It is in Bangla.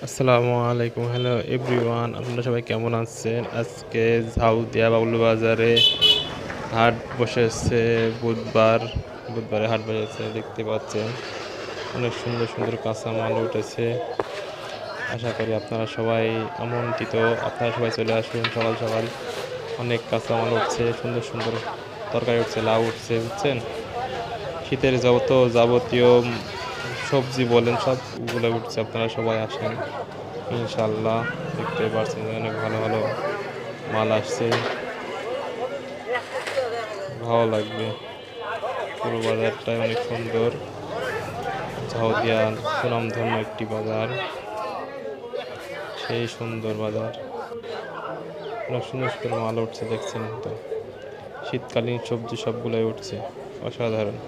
আসসালামু আলাইকুম, হ্যালো এভরিওয়ান, আপনারা সবাই কেমন আছেন? আজকে ঝাউদিয়া বাবুল বাজারে হাট বসেছে। বুধবারে হাট বসেছে, দেখতে পাচ্ছেন অনেক সুন্দর সুন্দর কাঁচামাল উঠেছে। আশা করি আপনারা সবাই আমন্ত্রিত, আপনারা সবাই চলে আসুন। সকাল সকাল অনেক কাঁচামাল উঠছে, সুন্দর সুন্দর তরকারি উঠছে, লাউ উঠছে, বুঝছেন? শীতের যাবতীয় সবজি বলেন সবগুলো উঠছে, আপনারা সবাই আসেন ইনশাল্লাহ। দেখতে পাচ্ছেন যে অনেক ভালো ভালো মাল আসছে, ভালো লাগবে। পুরো বাজারটাই অনেক সুন্দর। ঝাউদিয়া সুনামধন্য একটি বাজার, সেই সুন্দর বাজার। অনেক সুন্দর সুন্দর মাল উঠছে, দেখছেন তো। শীতকালীন সবজি সবগুলোই উঠছে, অসাধারণ।